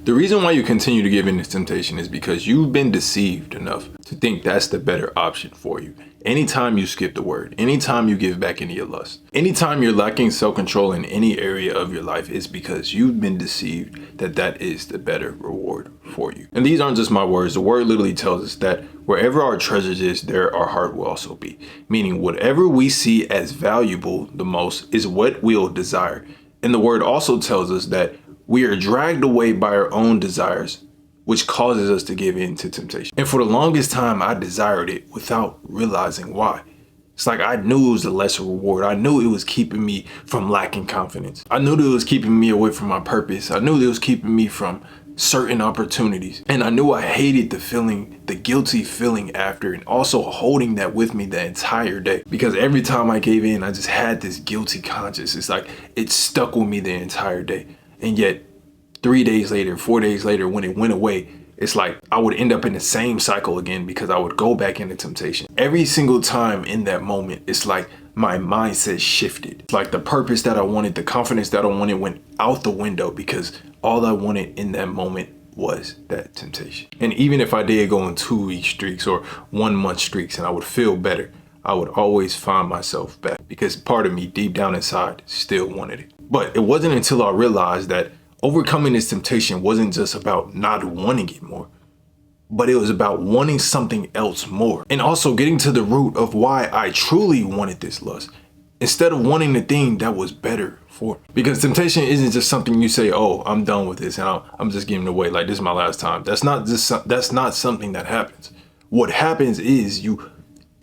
The reason why you continue to give in to temptation is because you've been deceived enough to think that's the better option for you. Anytime you skip the word, anytime you give back into your lust, anytime you're lacking self-control in any area of your life, is because you've been deceived that that is the better reward for you. And these aren't just my words. The word literally tells us that wherever our treasures is, there our heart will also be. Meaning whatever we see as valuable the most is what we'll desire. And the word also tells us that we are dragged away by our own desires, which causes us to give in to temptation. And for the longest time, I desired it without realizing why. It's like I knew it was the lesser reward. I knew it was keeping me from lacking confidence. I knew that it was keeping me away from my purpose. I knew that it was keeping me from certain opportunities. And I knew I hated the feeling, the guilty feeling after, and also holding that with me the entire day. Because every time I gave in, I just had this guilty conscience. It's like it stuck with me the entire day. And yet 3 days later, 4 days later, when it went away, it's like I would end up in the same cycle again because I would go back into temptation. Every single time in that moment, it's like my mindset shifted. It's like the purpose that I wanted, the confidence that I wanted went out the window because all I wanted in that moment was that temptation. And even if I did go on 2-week streaks or 1-month streaks and I would feel better, I would always find myself back because part of me deep down inside still wanted it. But it wasn't until I realized that overcoming this temptation wasn't just about not wanting it more, but it was about wanting something else more. And also getting to the root of why I truly wanted this lust instead of wanting the thing that was better for me. Because temptation isn't just something you say, oh, I'm done with this and I'm just giving it away. Like, this is my last time. That's not something that happens. What happens is you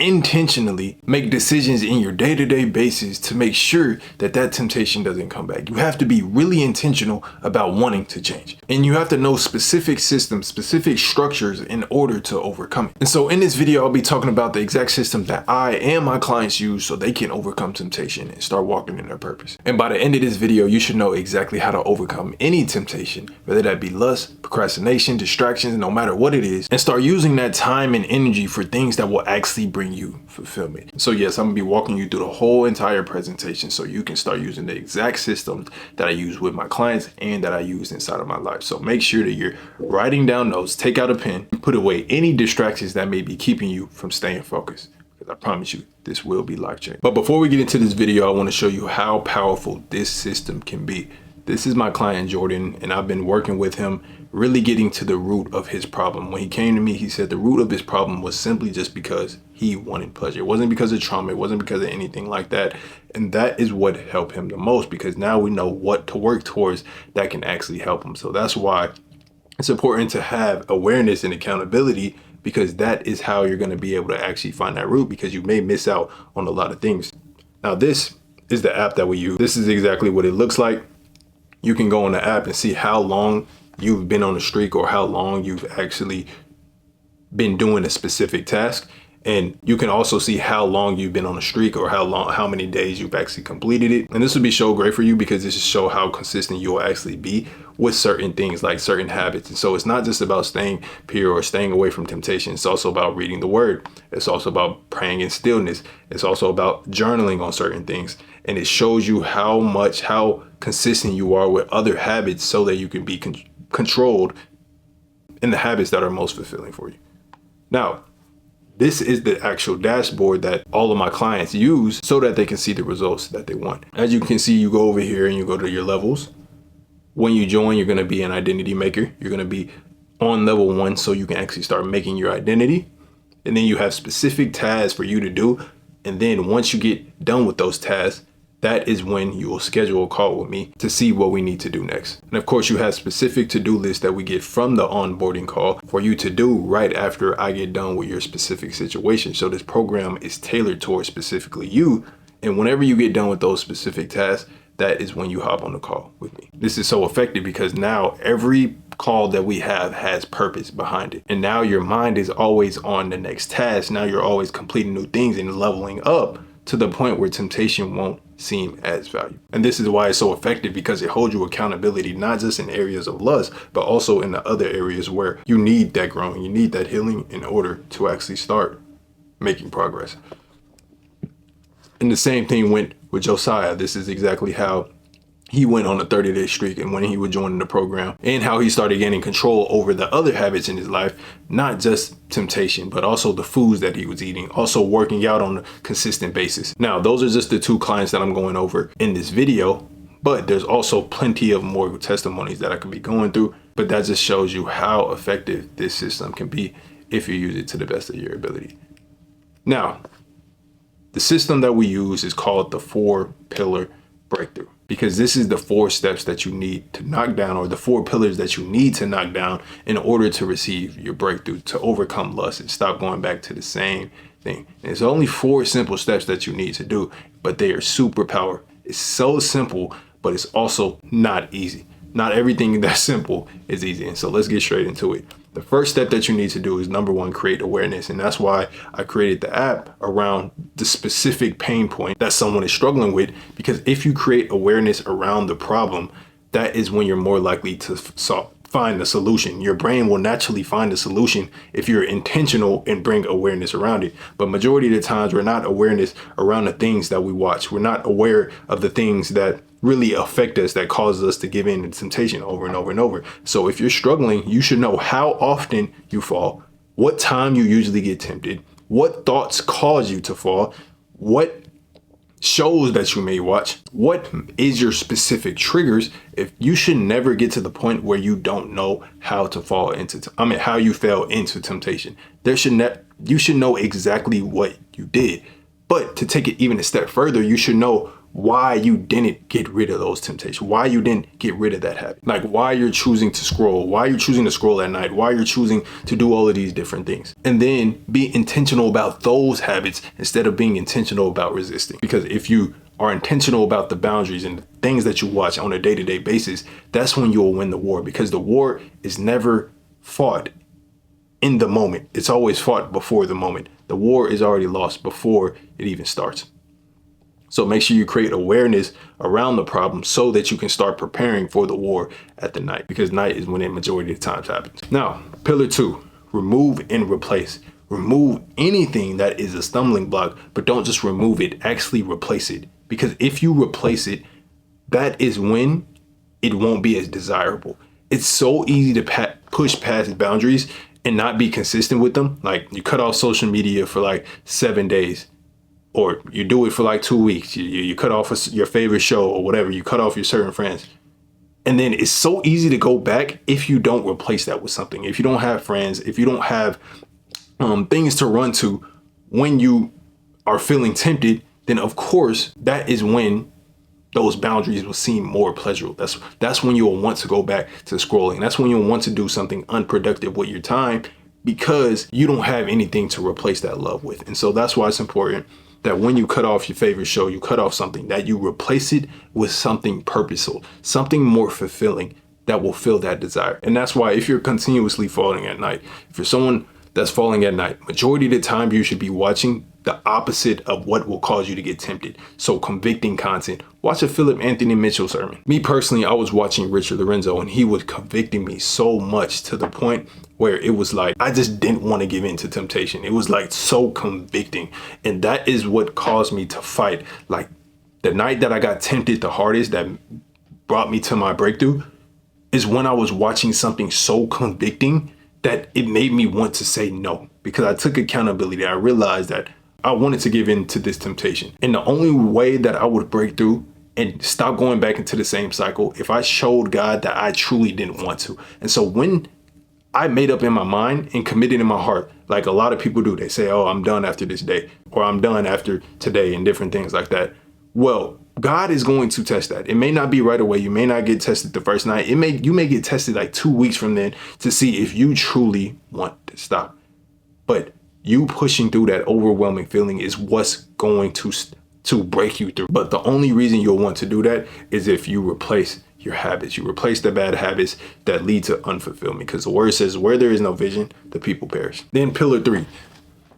intentionally make decisions in your day-to-day basis to make sure that that temptation doesn't come back. You have to be really intentional about wanting to change. And you have to know specific systems, specific structures in order to overcome it. And so in this video, I'll be talking about the exact system that I and my clients use so they can overcome temptation and start walking in their purpose. And by the end of this video, you should know exactly how to overcome any temptation, whether that be lust, procrastination, distractions, no matter what it is, and start using that time and energy for things that will actually bring you fulfillment. So yes, I'm gonna be walking you through the whole entire presentation so you can start using the exact systems that I use with my clients and that I use inside of my life. So make sure that you're writing down notes, take out a pen, put away any distractions that may be keeping you from staying focused. Because I promise you, this will be life-changing. But before we get into this video, I want to show you how powerful this system can be. This is my client Jordan, and I've been working with him, really getting to the root of his problem. When he came to me, he said the root of his problem was simply just because he wanted pleasure. It wasn't because of trauma. It wasn't because of anything like that. And that is what helped him the most, because now we know what to work towards that can actually help him. So that's why it's important to have awareness and accountability, because that is how you're going to be able to actually find that root, because you may miss out on a lot of things. Now, this is the app that we use. This is exactly what it looks like. You can go on the app and see how long you've been on a streak or how long you've actually been doing a specific task. And you can also see how long you've been on a streak or how many days you've actually completed it. And this would be so great for you because this will show how consistent you'll actually be with certain things, like certain habits. And so it's not just about staying pure or staying away from temptation. It's also about reading the word. It's also about praying in stillness. It's also about journaling on certain things. And it shows you how consistent you are with other habits so that you can be controlled in the habits that are most fulfilling for you. Now, this is the actual dashboard that all of my clients use so that they can see the results that they want. As you can see, you go over here and you go to your levels. When you join, you're going to be an identity maker. You're going to be on level 1 so you can actually start making your identity. And then you have specific tasks for you to do. And then once you get done with those tasks, that is when you will schedule a call with me to see what we need to do next. And of course, you have specific to-do lists that we get from the onboarding call for you to do right after I get done with your specific situation. So this program is tailored towards specifically you. And whenever you get done with those specific tasks, that is when you hop on the call with me. This is so effective because now every call that we have has purpose behind it. And now your mind is always on the next task. Now you're always completing new things and leveling up to the point where temptation won't seem as valuable. And this is why it's so effective, because it holds you accountability, not just in areas of lust, but also in the other areas where you need that growing, you need that healing in order to actually start making progress. And the same thing went with Josiah. This is exactly how he went on a 30-day streak and when he was joining the program, and how he started gaining control over the other habits in his life, not just temptation, but also the foods that he was eating, also working out on a consistent basis. Now, those are just the 2 clients that I'm going over in this video, but there's also plenty of more testimonies that I could be going through, but that just shows you how effective this system can be if you use it to the best of your ability. Now, the system that we use is called the 4-pillar breakthrough, because this is the 4 steps that you need to knock down, or the 4 pillars that you need to knock down in order to receive your breakthrough, to overcome lust and stop going back to the same thing. And it's only 4 simple steps that you need to do, but they are super powerful. It's so simple, but it's also not easy. Not everything that's simple is easy. And so let's get straight into it. The first step that you need to do is, number 1, create awareness. And that's why I created the app around the specific pain point that someone is struggling with. Because if you create awareness around the problem, that is when you're more likely to find the solution. Your brain will naturally find the solution if you're intentional and bring awareness around it. But majority of the times, we're not awareness around the things that we watch. We're not aware of the things that really affect us, that causes us to give in to temptation over and over and over. So if you're struggling, you should know how often you fall, what time you usually get tempted, what thoughts cause you to fall, what shows that you may watch, what is your specific triggers. If you should never get to the point where you don't know how to fall into, how you fell into temptation. You should know exactly what you did. But to take it even a step further, you should know why you didn't get rid of those temptations, why you didn't get rid of that habit, like why you're choosing to scroll, why you're choosing to scroll at night, why you're choosing to do all of these different things. And then be intentional about those habits instead of being intentional about resisting. Because if you are intentional about the boundaries and the things that you watch on a day-to-day basis, that's when you'll win the war, because the war is never fought in the moment. It's always fought before the moment. The war is already lost before it even starts. So make sure you create awareness around the problem so that you can start preparing for the war at the night, because night is when it majority of the times happens. Now, pillar 2, remove and replace. Remove anything that is a stumbling block, but don't just remove it, actually replace it. Because if you replace it, that is when it won't be as desirable. It's so easy to push past boundaries and not be consistent with them. Like, you cut off social media for like 7 days. Or you do it for like 2 weeks. You cut off your favorite show or whatever. You cut off your certain friends. And then it's so easy to go back if you don't replace that with something. If you don't have friends, if you don't have things to run to when you are feeling tempted, then of course, that is when those boundaries will seem more pleasurable. That's when you'll want to go back to scrolling. That's when you'll want to do something unproductive with your time, because you don't have anything to replace that love with. And so that's why it's important that when you cut off your favorite show, you cut off something, that you replace it with something purposeful, something more fulfilling that will fill that desire. And that's why if you're continuously falling at night, if you're someone that's falling at night, majority of the time you should be watching the opposite of what will cause you to get tempted. So convicting content. Watch a Philip Anthony Mitchell sermon. Me personally, I was watching Richard Lorenzo and he was convicting me so much to the point where it was like, I just didn't want to give in to temptation. It was like so convicting. And that is what caused me to fight. Like the night that I got tempted the hardest, that brought me to my breakthrough, is when I was watching something so convicting that it made me want to say no, because I took accountability. I realized that I wanted to give in to this temptation. And the only way that I would break through and stop going back into the same cycle, if I showed God that I truly didn't want to. And so when I made up in my mind and committed in my heart, like a lot of people do, they say, oh, I'm done after this day, or I'm done after today, and different things like that. Well, God is going to test that. It may not be right away. You may not get tested the first night. You may get tested like 2 weeks from then to see if you truly want to stop. But you pushing through that overwhelming feeling is what's going to break you through. But the only reason you'll want to do that is if you replace your habits. You replace the bad habits that lead to unfulfillment, because the word says where there is no vision, the people perish. Then pillar 3,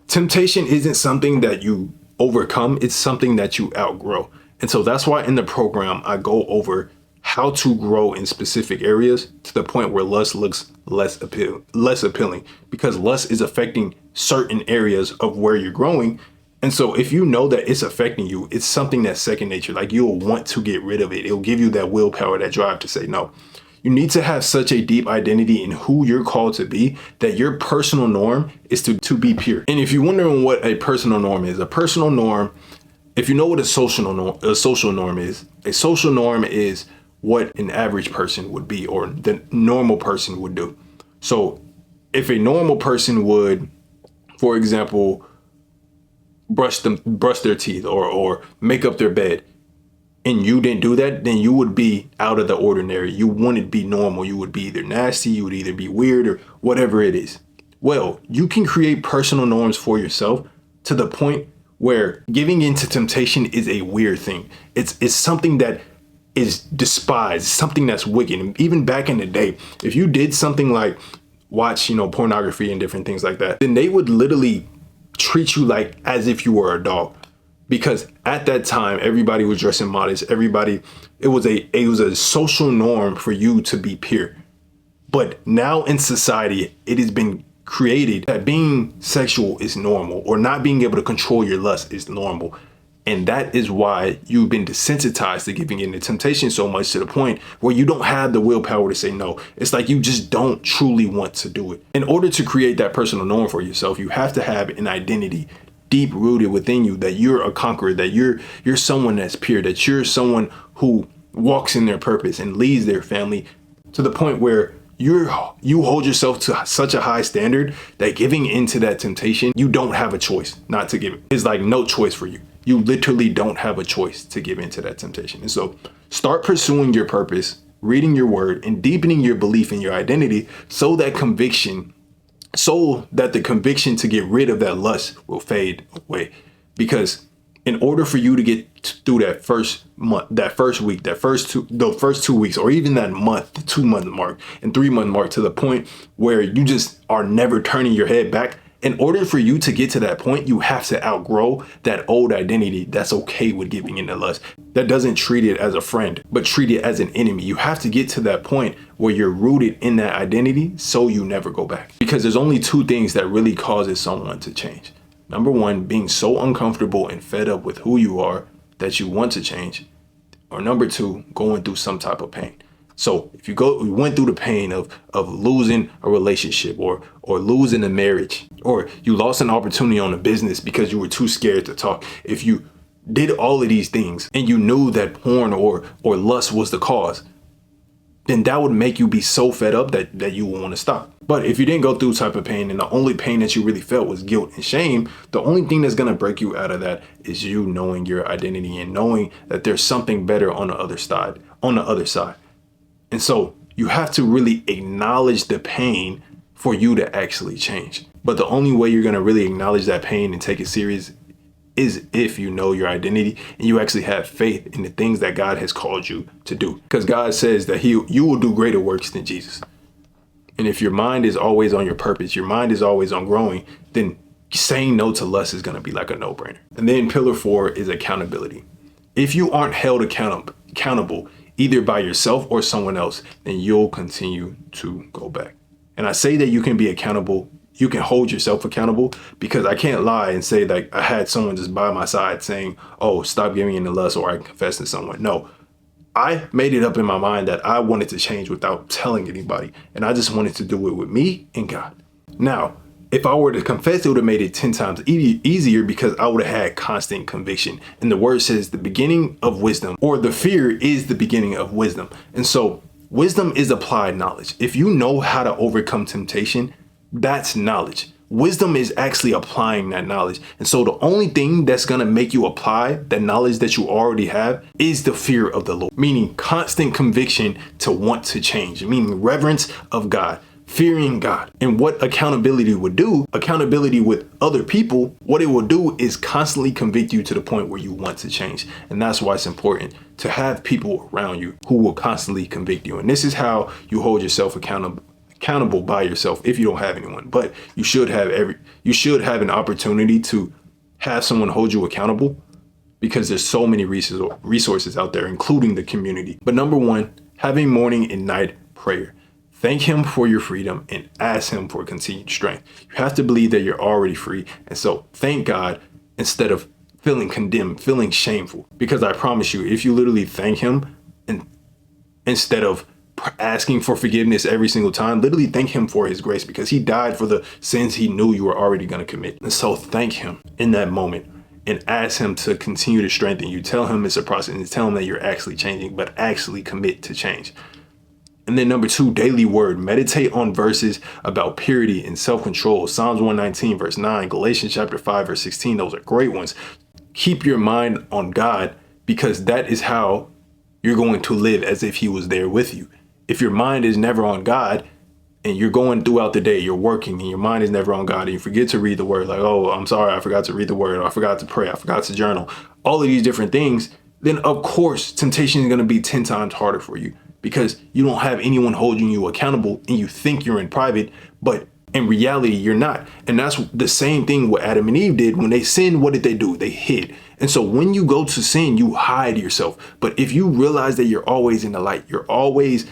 temptation isn't something that you overcome. It's something that you outgrow. And so that's why in the program, I go over how to grow in specific areas to the point where lust looks less appealing, because lust is affecting certain areas of where you're growing. And so if you know that it's affecting you, it's something that's second nature. Like, you'll want to get rid of it. It'll give you that willpower, that drive to say no. You need to have such a deep identity in who you're called to be that your personal norm is to be pure. And if you're wondering what a personal norm is, a personal norm, if you know what a social norm is, a social norm is what an average person would be, or the normal person would do. So if a normal person would, for example, brush their teeth or make up their bed, and you didn't do that, then you would be out of the ordinary. You wouldn't be normal. You would be either nasty, you would either be weird, or whatever it is. Well, you can create personal norms for yourself to the point where giving into temptation is a weird thing. It's something that is despised, something that's wicked. And even back in the day, if you did something like watch, pornography and different things like that, then they would literally treat you like as if you were a dog. Because at that time, everybody was dressing modest. It was a social norm for you to be pure. But now in society, it has been created that being sexual is normal, or not being able to control your lust is normal. And that is why you've been desensitized to giving in to temptation so much, to the point where you don't have the willpower to say no. It's like you just don't truly want to do it. In order to create that personal norm for yourself, you have to have an identity deep rooted within you that you're a conqueror, that you're someone that's pure, that you're someone who walks in their purpose and leads their family, to the point where you hold yourself to such a high standard that giving into that temptation, you don't have a choice not to give it. It's like no choice for you. You literally don't have a choice to give into that temptation. And so start pursuing your purpose, reading your word, and deepening your belief in your identity, so that the conviction to get rid of that lust will fade away. Because in order for you to get through that first month, that first week, the first 2 weeks, or even that month, the 2-month mark and 3-month mark, to the point where you just are never turning your head back, in order for you to get to that point, you have to outgrow that old identity that's okay with giving into lust, that doesn't treat it as a friend, but treat it as an enemy. You have to get to that point where you're rooted in that identity, so you never go back. Because there's only two things that really causes someone to change. Number one, being so uncomfortable and fed up with who you are that you want to change. Or number two, going through some type of pain. So if you went through the pain of losing a relationship, or losing a marriage, or you lost an opportunity on a business because you were too scared to talk. If you did all of these things and you knew that porn or lust was the cause, then that would make you be so fed up that you would want to stop. But if you didn't go through type of pain, and the only pain that you really felt was guilt and shame, the only thing that's going to break you out of that is you knowing your identity and knowing that there's something better on the other side. And so you have to really acknowledge the pain for you to actually change. But the only way you're going to really acknowledge that pain and take it serious is if you know your identity and you actually have faith in the things that God has called you to do. Because God says that you will do greater works than Jesus. And if your mind is always on your purpose, your mind is always on growing, then saying no to lust is going to be like a no-brainer. And then pillar 4 is accountability. If you aren't held accountable either by yourself or someone else, then you'll continue to go back. And I say that you can be accountable, you can hold yourself accountable, because I can't lie and say like I had someone just by my side saying, oh, stop giving in to lust, or I confess to someone. No, I made it up in my mind that I wanted to change without telling anybody. And I just wanted to do it with me and God. Now, if I were to confess, it would have made it 10 times easier, because I would have had constant conviction. And the word says the beginning of wisdom, or the fear is the beginning of wisdom. And so wisdom is applied knowledge. If you know how to overcome temptation, that's knowledge. Wisdom is actually applying that knowledge. And so the only thing that's going to make you apply that knowledge that you already have is the fear of the Lord, meaning constant conviction to want to change, meaning reverence of God, fearing God. And what accountability would do, accountability with other people, what it will do is constantly convict you to the point where you want to change. And that's why it's important to have people around you who will constantly convict you. And this is how you hold yourself accountable by yourself if you don't have anyone. But you should have an opportunity to have someone hold you accountable, because there's so many resources out there, including the community. But number 1, having morning and night prayer. Thank him for your freedom and ask him for continued strength. You have to believe that you're already free. And so thank God instead of feeling condemned, feeling shameful. Because I promise you, if you literally thank him and instead of asking for forgiveness every single time, literally thank him for his grace, because he died for the sins he knew you were already going to commit. And so thank him in that moment and ask him to continue to strengthen you. Tell him it's a process and tell him that you're actually changing, but actually commit to change. And then number 2, daily word. Meditate on verses about purity and self-control. Psalms 119 verse 9, Galatians chapter 5 verse 16. Those are great ones. Keep your mind on God, because that is how you're going to live as if he was there with you. If your mind is never on God and you're going throughout the day, you're working and your mind is never on God, and you forget to read the word, like, oh, I'm sorry, I forgot to read the word, or I forgot to pray, I forgot to journal, all of these different things, then of course temptation is going to be 10 times harder for you, because you don't have anyone holding you accountable and you think you're in private, but in reality, you're not. And that's the same thing what Adam and Eve did. When they sinned, what did they do? They hid. And so when you go to sin, you hide yourself. But if you realize that you're always in the light, you're always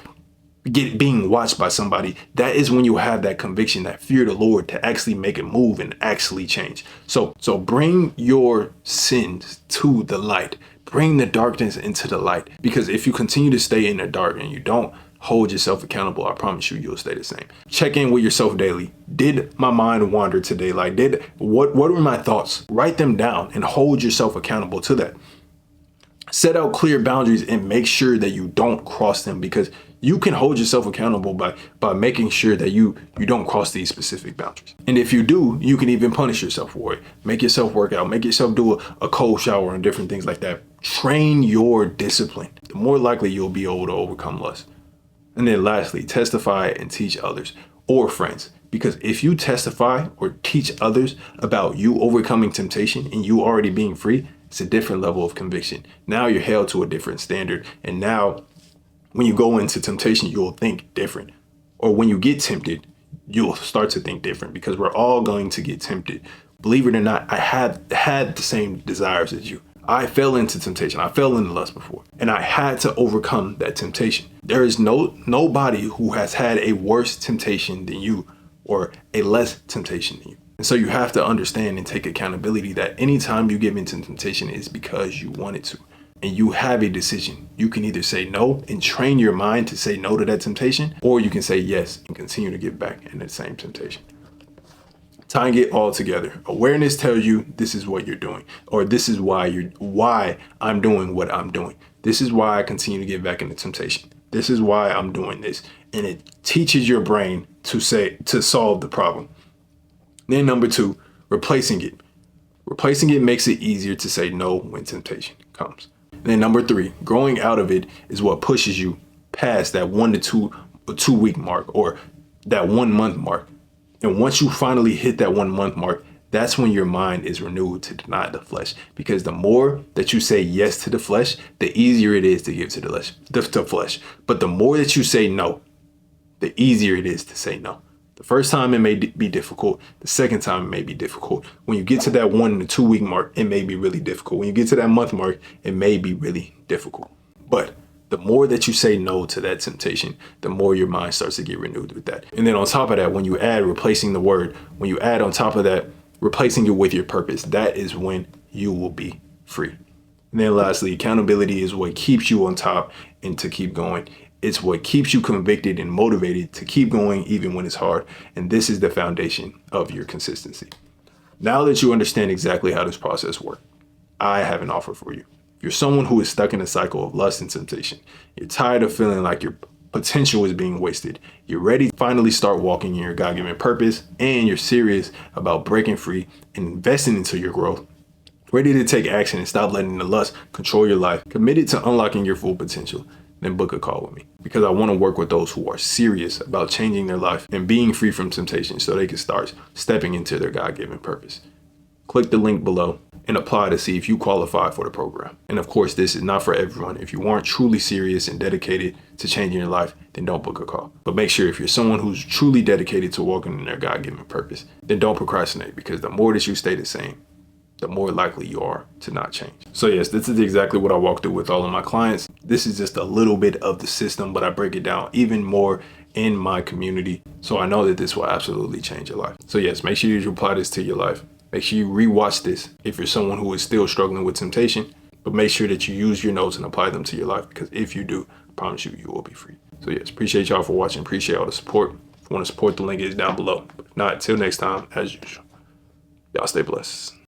being watched by somebody, that is when you have that conviction, that fear of the Lord to actually make it move and actually change. So bring your sins to the light. Bring the darkness into the light, because if you continue to stay in the dark and you don't hold yourself accountable, I promise you'll stay the same. Check in with yourself daily. Did my mind wander today? Like, what were my thoughts? Write them down and hold yourself accountable to that. Set out clear boundaries and make sure that you don't cross them, because you can hold yourself accountable by making sure that you don't cross these specific boundaries. And if you do, you can even punish yourself for it. Make yourself work out, make yourself do a cold shower and different things like that. Train your discipline. The more likely you'll be able to overcome lust. And then lastly, testify and teach others or friends. Because if you testify or teach others about you overcoming temptation and you already being free, it's a different level of conviction. Now you're held to a different standard. And now when you go into temptation, you'll think different. Or when you get tempted, you'll start to think different, because we're all going to get tempted. Believe it or not, I had the same desires as you. I fell into temptation. I fell into lust before, and I had to overcome that temptation. There is nobody who has had a worse temptation than you, or a less temptation than you. And so you have to understand and take accountability that anytime you give into temptation is because you wanted to. And you have a decision. You can either say no and train your mind to say no to that temptation, or you can say yes and continue to get back in that same temptation. Tying it all together. Awareness tells you this is what you're doing, or this is why I'm doing what I'm doing. This is why I continue to get back into temptation. This is why I'm doing this. And it teaches your brain to solve the problem. Then number 2, replacing it. Replacing it makes it easier to say no when temptation comes. Then number 3, growing out of it is what pushes you past that 1 to 2 week mark, or that 1 month mark. And once you finally hit that 1 month mark, that's when your mind is renewed to deny the flesh. Because the more that you say yes to the flesh, the easier it is to give to the flesh. But the more that you say no, the easier it is to say no. The first time it may be difficult. The second time it may be difficult. When you get to that 1 to 2 week mark, it may be really difficult. When you get to that month mark, it may be really difficult. But the more that you say no to that temptation, the more your mind starts to get renewed with that. And then on top of that, when you add replacing the word, when you add on top of that, replacing it with your purpose, that is when you will be free. And then lastly, accountability is what keeps you on top and to keep going. It's what keeps you convicted and motivated to keep going even when it's hard. And this is the foundation of your consistency. Now that you understand exactly how this process works, I have an offer for you. If you're someone who is stuck in a cycle of lust and temptation, you're tired of feeling like your potential is being wasted, you're ready to finally start walking in your God-given purpose, and you're serious about breaking free and investing into your growth, ready to take action and stop letting the lust control your life, committed to unlocking your full potential, then book a call with me, because I want to work with those who are serious about changing their life and being free from temptation so they can start stepping into their God-given purpose. Click the link below and apply to see if you qualify for the program. And of course, this is not for everyone. If you aren't truly serious and dedicated to changing your life, then don't book a call. But make sure if you're someone who's truly dedicated to walking in their God-given purpose, then don't procrastinate, because the more that you stay the same, the more likely you are to not change. So yes, this is exactly what I walk through with all of my clients. This is just a little bit of the system, but I break it down even more in my community. So I know that this will absolutely change your life. So yes, make sure you apply this to your life. Make sure you rewatch this if you're someone who is still struggling with temptation, but make sure that you use your notes and apply them to your life, because if you do, I promise you, you will be free. So yes, appreciate y'all for watching. Appreciate all the support. If you want to support, the link is down below. But if not, until next time, as usual, y'all stay blessed.